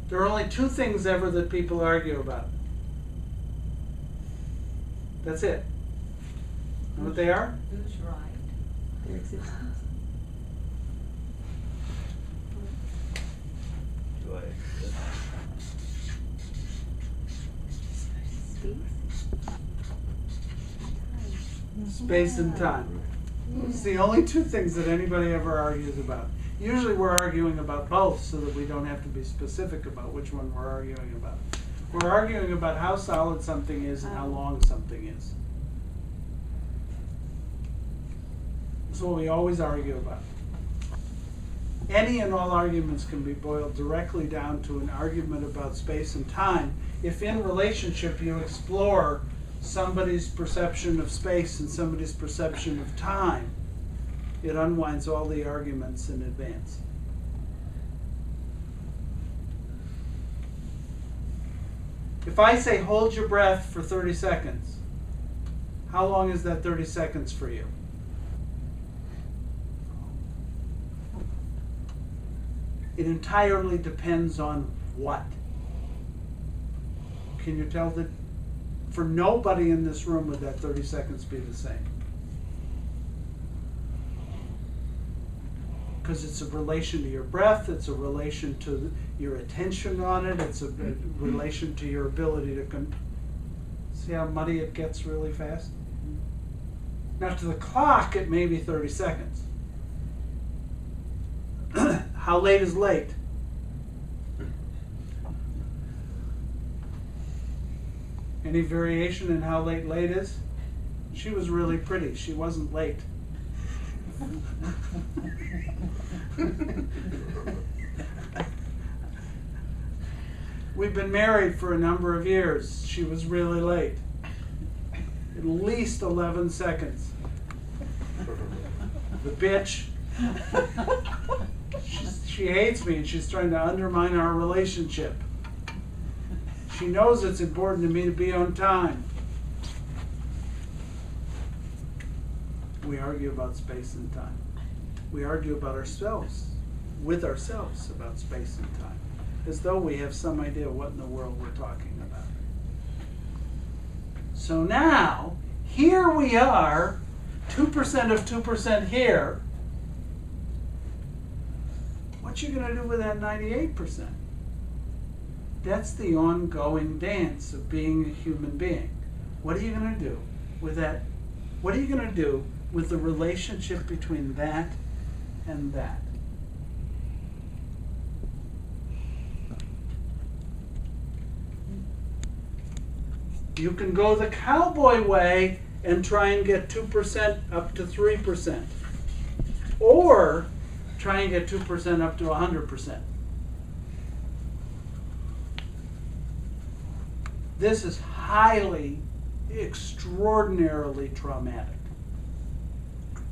There are only two things ever that people argue about. That's it. Know what they are? Who's right? Their existence. Do I exist? Space and time. It's the only two things that anybody ever argues about. Usually we're arguing about both so that we don't have to be specific about which one we're arguing about. We're arguing about how solid something is and how long something is. That's what we always argue about. Any and all arguments can be boiled directly down to an argument about space and time if in relationship you explore somebody's perception of space and somebody's perception of time. It unwinds all the arguments in advance. If I say hold your breath for 30 seconds, how long is that 30 seconds for you? It entirely depends on what? Can you tell that for nobody in this room would that 30 seconds be the same? Because it's a relation to your breath, it's a relation to your attention on it, it's a relation to your ability to see how muddy it gets really fast? Now to the clock it may be 30 seconds. How late is late? Any variation in how late is? She was really pretty, she wasn't late. We've been married for a number of years. She was really late. At least 11 seconds. The bitch. She hates me and she's trying to undermine our relationship. She knows it's important to me to be on time. We argue about space and time. We argue about ourselves, with ourselves, about space and time, as though we have some idea what in the world we're talking about. So now, here we are, 2% of 2% here. What you going to do with that 98%? That's the ongoing dance of being a human being. What are you going to do with that? What are you going to do with the relationship between that and that? You can go the cowboy way and try and get 2% up to 3%. Or try and get 2% up to 100%. This is highly, extraordinarily traumatic.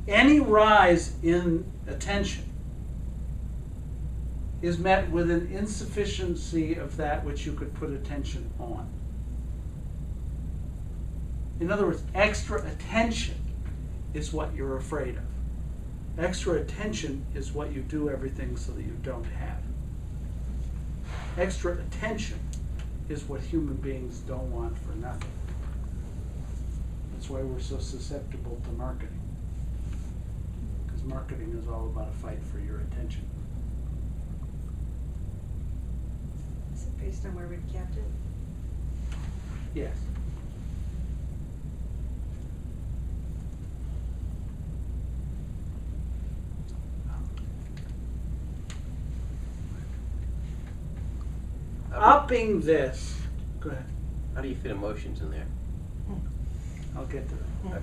Any rise in attention is met with an insufficiency of that which you could put attention on. In other words, extra attention is what you're afraid of. Extra attention is what you do everything so that you don't have. Extra attention is what human beings don't want for nothing. That's why we're so susceptible to marketing. Because marketing is all about a fight for your attention. Is it based on where we've kept it? Yes. Upping this. Go ahead. How do you fit emotions in there? I'll get to that.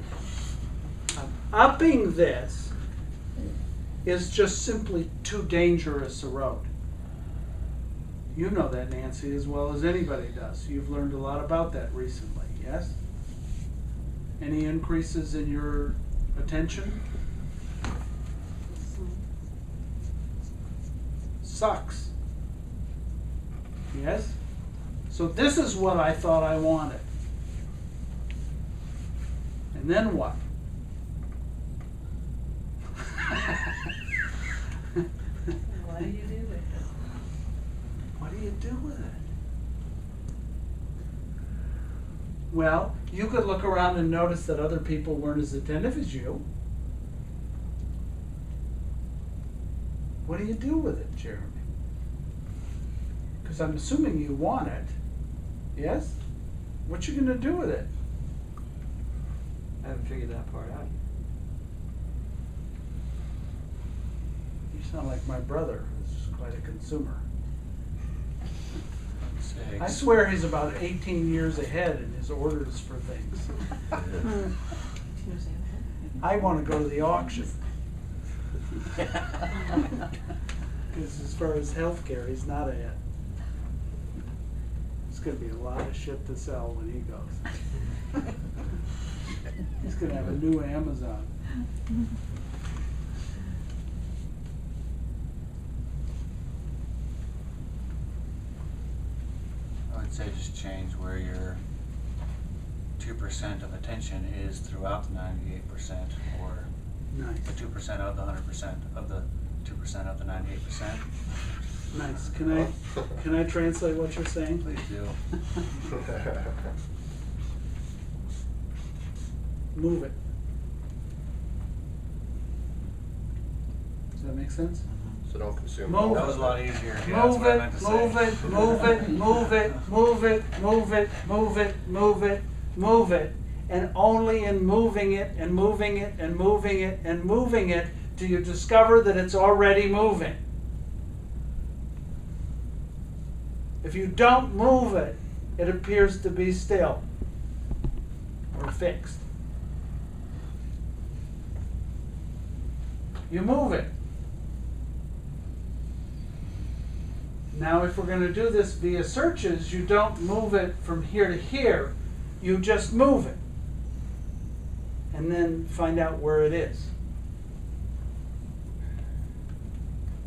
Upping this is just simply too dangerous a road. You know that, Nancy, as well as anybody does. You've learned a lot about that recently, yes? Any increases in your attention? Sucks. Yes? So this is what I thought I wanted. And then what? What do you do with it? What do you do with it? Well, you could look around and notice that other people weren't as attentive as you. What do you do with it, Jeremy? Because I'm assuming you want it. Yes? What you gonna do with it? I haven't figured that part out You sound like my brother, who's quite a consumer. I swear he's about 18 years ahead in his orders for things. I want to go to the auction. Because as far as healthcare, he's not ahead. There's going to be a lot of shit to sell when he goes. He's going to have a new Amazon. I would say just change where your 2% of attention is throughout the 98%, or Nice. the 2% of the 100% of the 2% of the 98%. Nice. Can I translate what you're saying? Please do. Move it. Does that make sense? So don't consume. Move That was a lot easier. Yeah, that's Move what I it, meant to say. move it, move it, move it, move it, move it, move it, move it, move it. And only in moving it and moving it and moving it and moving it do you discover that it's already moving. If you don't move it, it appears to be still or fixed. You move it. Now, if we're going to do this via searches, you don't move it from here to here. You just move it. And then find out where it is.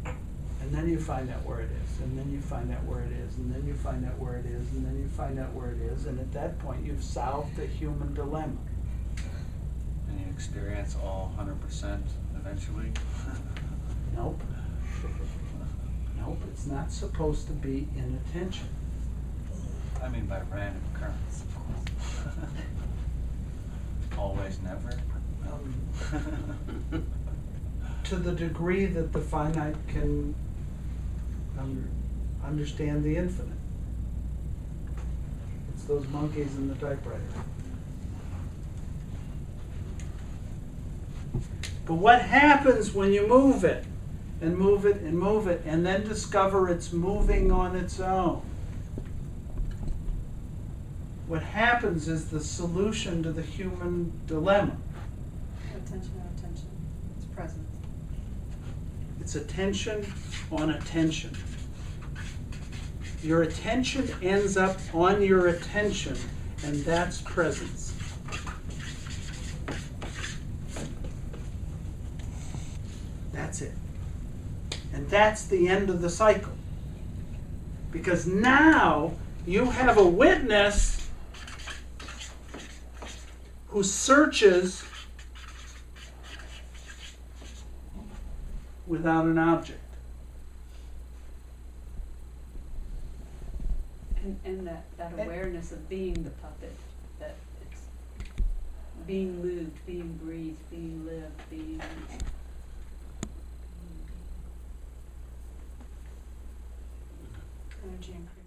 And then you find out where it is. And then you find out where it is. And then you find out where it is. And then you find out where it is. And at that point, you've solved the human dilemma. And you experience all 100% eventually. Nope. Nope, it's not supposed to be inattention. I mean by random occurrence, of course. Always, never. To the degree that the finite can understand the infinite. It's those monkeys in the typewriter. But what happens when you move it? And move it and move it, and then discover it's moving on its own. What happens is the solution to the human dilemma. Attention on attention. It's present. It's attention on attention. Your attention ends up on your attention, and that's presence. That's it. And that's the end of the cycle. Because now you have a witness who searches without an object. And that awareness of being the puppet, that it's being moved, being breathed, being lived, being... Energy and creativity.